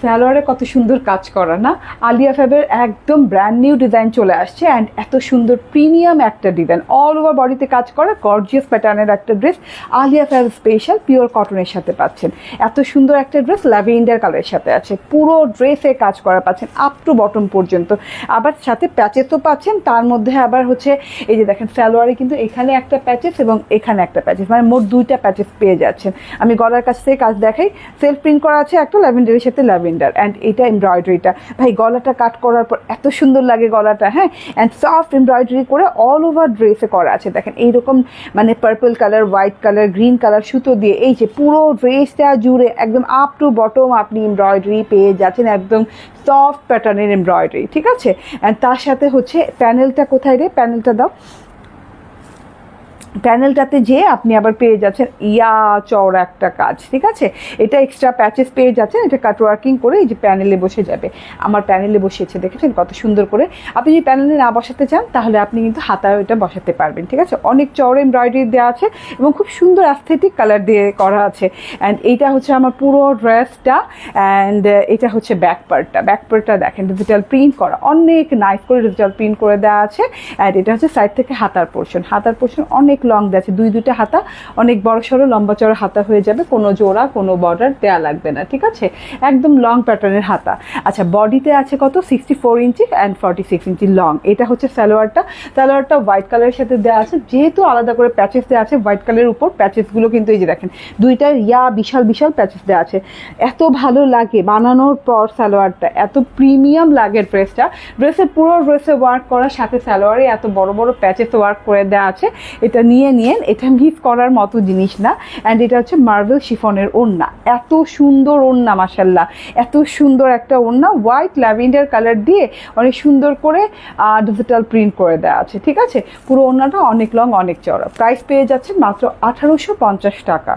সালোয়ারে কত সুন্দর কাজ করা না, আলিয়া ফ্যাবের একদম ব্র্যান্ড নিউ ডিজাইন চলে আসছে অ্যান্ড এত সুন্দর প্রিমিয়াম একটা ডিজাইন, অল ওভার বডিতে কাজ করা গর্জিয়াস প্যাটার্নের একটা dress Alia Fab special pure কটনের সাথে পাচ্ছেন। এত সুন্দর একটা ড্রেস ল্যাভেন্ডার কালারের সাথে আছে, পুরো ড্রেসে কাজ করা পাচ্ছেন আপ টু বটম পর্যন্ত, আবার সাথে প্যাচেসও পাচ্ছেন। তার মধ্যে আবার হচ্ছে এই যে দেখেন সালোয়ারে কিন্তু এখানে একটা প্যাচেস এবং এখানে একটা প্যাচেস, মানে মোট দুইটা প্যাচেস পেয়ে যাচ্ছেন। আমি গলার কাছ থেকে কাজ দেখাই, সেলফ প্রিন্ট করা আছে একটা ল্যাভেন্ডারের সাথে ল্যাভেন্ডার অ্যান্ড এটা এমব্রয়ডারিটা, ভাই গলাটা কাট করার পর এত সুন্দর লাগে গলাটা, হ্যাঁ, অ্যান্ড সফট এমব্রয়ডারি করে অল ওভার ড্রেসে করা আছে। দেখেন এইরকম মানে purple colour, white colour, green colour সুতো দিয়ে এই যে পুরো ড্রেসটা জুড়ে একদম আপ টু বটম আপনি এমব্রয়ডারি পেয়ে যাচ্ছেন, একদম সফট প্যাটার্নের এমব্রয়ডারি, ঠিক আছে। অ্যান্ড তার সাথে হচ্ছে প্যানেলটা কোথায় রে, প্যানেলটা দাও, প্যানেলটাতে যেয়ে আপনি আবার পেয়ে যাচ্ছেন ইয়া চওড়া একটা কাজ, ঠিক আছে। এটা এক্সট্রা প্যাচেস পেয়ে যাচ্ছেন, এটা কাট ওয়ার্কিং করে এই যে প্যানেলে বসে যাবে। আমার প্যানেলে বসিয়েছে দেখেছেন কত সুন্দর করে। আপনি যদি প্যানেলে না বসাতে চান তাহলে আপনি কিন্তু হাতায় এটা বসাতে পারবেন, ঠিক আছে। অনেক চওড়া এমব্রয়ডারি দেওয়া আছে এবং খুব সুন্দর অ্যাস্থেটিক কালার দিয়ে করা আছে। অ্যান্ড এইটা হচ্ছে আমার পুরো ড্রেসটা অ্যান্ড এটা হচ্ছে ব্যাক পার্টটা দেখেন ডিজিটাল প্রিন্ট করা, অনেক নাইস করে ডিজিটাল প্রিন্ট করে দেওয়া আছে। অ্যান্ড এটা হচ্ছে সাইড থেকে হাতার পোর্শন অনেক লং দেওয়া আছে, দুইটা হাতা অনেক বড় সড়ো লম্বা চড়া হাতা হয়ে যাবে, কোনো জোড়া কোনো বর্ডার দেওয়া লাগবে না, ঠিক আছে, একদম লং প্যাটার্নের হাতা। আচ্ছা বডিতে আছে কত 64 ইঞ্চি অ্যান্ড 46 ইঞ্চি লং। এটা হচ্ছে সালোয়ারটা হোয়াইট কালারের সাথে দেওয়া আছে, যেহেতু আলাদা করে প্যাচেস দেওয়া আছে হোয়াইট কালারের উপর, প্যাচেসগুলো কিন্তু এই যে দেখেন দুইটা বিশাল বিশাল প্যাচেস দেওয়া আছে। এত ভালো লাগে বানানোর পর সালোয়ারটা, এত প্রিমিয়াম লাগে ড্রেসে পুরো ড্রেসে ওয়ার্ক করার সাথে সালোয়ারে এত বড় বড় প্যাচেস ওয়ার্ক করে দেওয়া আছে। এটা নিয়ে এটা মিস করার মতো জিনিস না। অ্যান্ড এটা হচ্ছে মার্বেল শিফনের ওড়না, এত সুন্দর ওড়না মাশাল্লাহ, এত সুন্দর একটা ওড়না হোয়াইট ল্যাভেন্ডার কালার দিয়ে অনেক সুন্দর করে ডিজিটাল প্রিন্ট করে দেওয়া আছে, ঠিক আছে। পুরো ওড়নাটা অনেক লং অনেক চওড়া। প্রাইস পেয়ে যাচ্ছে মাত্র 1850 টাকা।